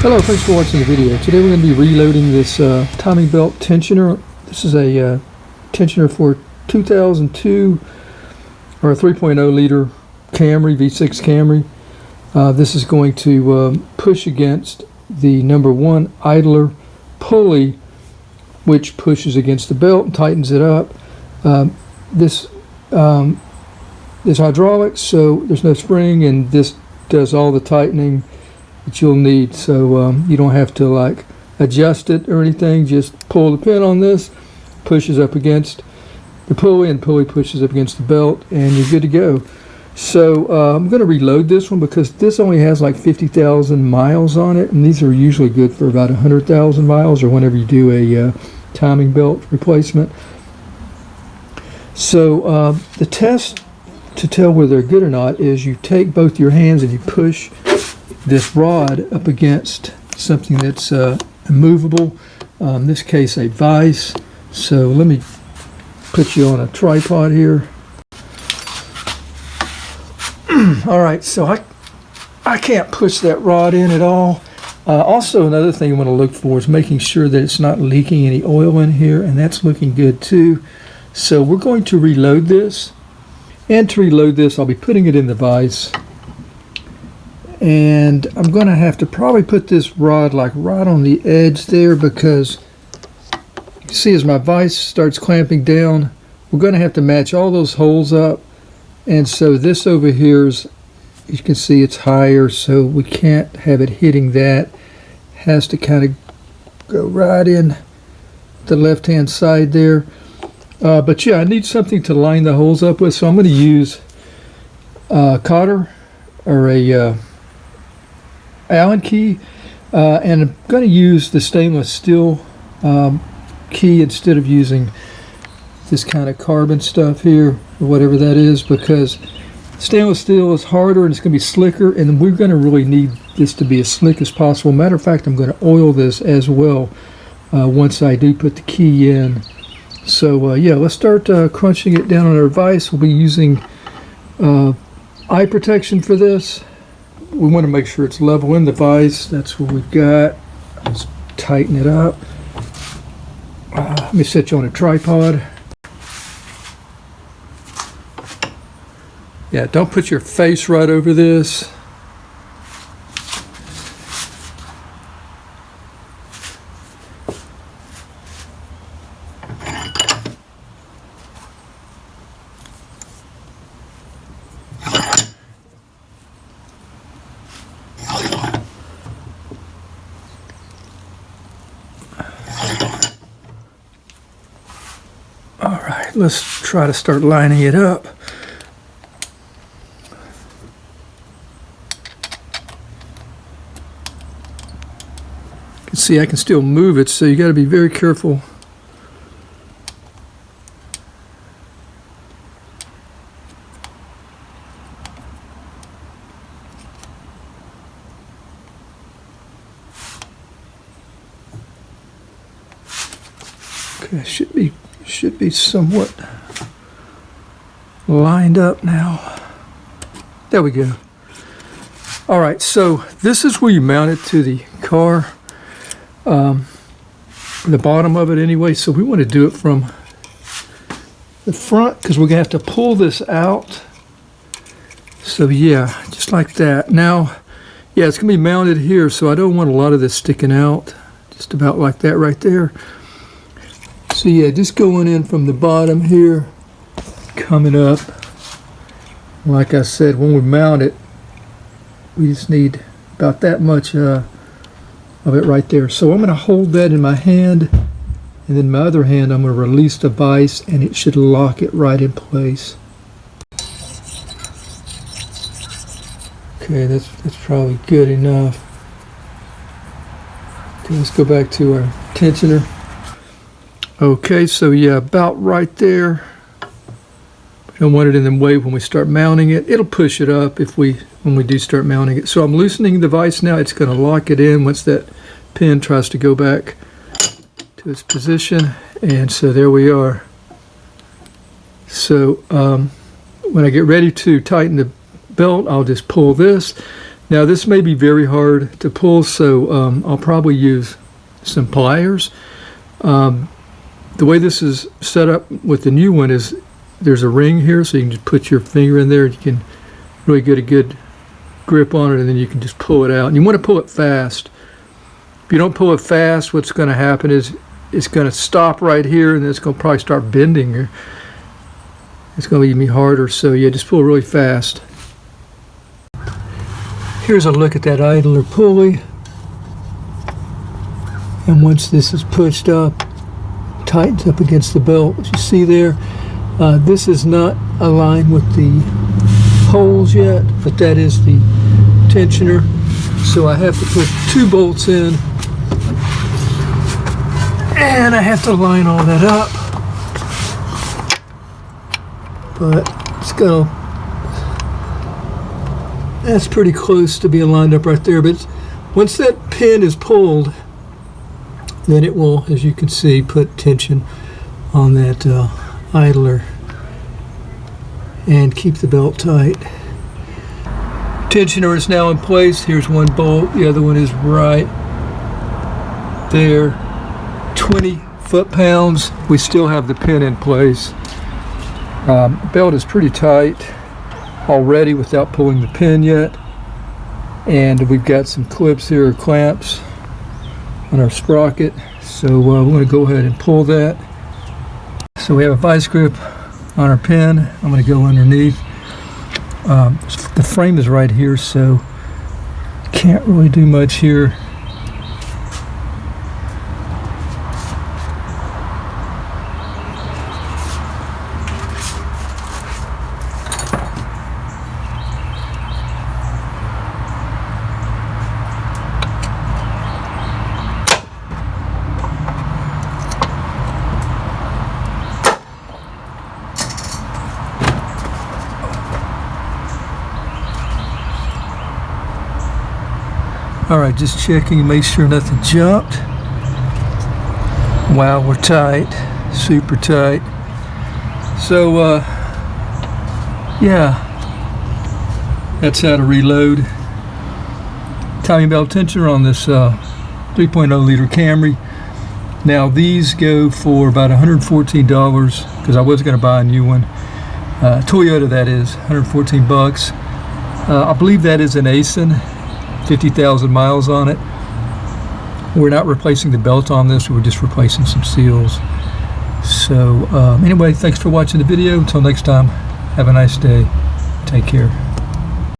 Hello, thanks for watching the video. Today we're going to be reloading this timing belt tensioner. This is a tensioner for 2002 or a 3.0 liter Camry, V6 Camry. This is going to push against the number 1 idler pulley, which pushes against the belt and tightens it up. This hydraulics, so there's no spring, and this does all the tightening that you'll need, so you don't have to like adjust it or anything. Just pull the pin on this, pushes up against the pulley, and the pulley pushes up against the belt, and you're good to go. So I'm going to reload this one because this only has like 50,000 miles on it, and these are usually good for about 100,000 miles or whenever you do a timing belt replacement. So the test to tell whether they're good or not is you take both your hands and you push this rod up against something that's immovable, in this case a vise. So let me put you on a tripod here. Alright, so I can't push that rod in at all. Also, another thing you want to look for is making sure that it's not leaking any oil in here, and that's looking good too. So we're going to reload this, and to reload this I'll be putting it in the vise. And I'm going to have to probably put this rod like right on the edge there, because you see as my vise starts clamping down, we're going to have to match all those holes up. And so this over here is, you can see it's higher, so we can't have it hitting that. It has to kind of go right in the left hand side there. But yeah, I need something to line the holes up with, so I'm going to use a cotter or a Allen key, and I'm going to use the stainless steel key instead of using this kind of carbon stuff here or whatever that is, because stainless steel is harder and it's going to be slicker, and we're going to really need this to be as slick as possible. Matter of fact, I'm going to oil this as well once I do put the key in. So yeah, let's start crunching it down on our vise. We'll be using eye protection for this. We want to make sure it's level in the vise. That's what we've got. Let's tighten it up. Let me set you on a tripod. Yeah, don't put your face right over this. All right, let's try to start lining it up. You can see I can still move it, so you got to be very careful. Okay, should be somewhat lined up now. There we go. All right, so this is where you mount it to the car, the bottom of it anyway. So we want to do it from the front because we're gonna have to pull this out. So yeah, just like that. Now, yeah, it's gonna be mounted here, so I don't want a lot of this sticking out. Just about like that right there. So yeah, just going in from the bottom here, coming up. Like I said, when we mount it, we just need about that much of it right there. So I'm going to hold that in my hand, and then my other hand I'm going to release the vise, and it should lock it right in place. Okay, that's probably good enough. Okay, let's go back to our tensioner. Okay, so yeah, about right there. We don't want it in the way when we start mounting it. It'll push it up when we do start mounting it. So I'm loosening the vise now. It's going to lock it in once that pin tries to go back to its position. And so there we are. So when I get ready to tighten the belt, I'll just pull this. Now this may be very hard to pull, so I'll probably use some pliers. The way this is set up with the new one is there's a ring here, so you can just put your finger in there and you can really get a good grip on it, and then you can just pull it out. And you want to pull it fast. If you don't pull it fast, what's going to happen is it's going to stop right here, and then it's going to probably start bending. It's going to be even harder, so yeah, just pull really fast. Here's a look at that idler pulley. And once this is pushed up, tightens up against the belt, as you see there. This is not aligned with the holes yet, but that is the tensioner. So I have to put 2 bolts in, and I have to line all that up. But it's gonna, that's pretty close to being lined up right there. But once that pin is pulled, then it will, as you can see, put tension on that idler and keep the belt tight. Tensioner is now in place. Here's one bolt, the other one is right there. 20 foot-pounds. We still have the pin in place. Belt is pretty tight already without pulling the pin yet. And we've got some clips here, or clamps, on our sprocket. So we're going to go ahead and pull that. So we have a vice grip on our pin. I'm going to go underneath. The frame is right here, so can't really do much here. Alright, just checking to make sure nothing jumped. Wow, we're tight. Super tight. So, yeah. That's how to reload. Timing belt tensioner on this 3.0 liter Camry. Now, these go for about $114, because I was going to buy a new one. Toyota, that is, 114 bucks. I believe that is an Aisin. 50,000 miles on it. We're not replacing the belt on this, we're just replacing some seals. So anyway, thanks for watching the video. Until next time, have a nice day. Take care.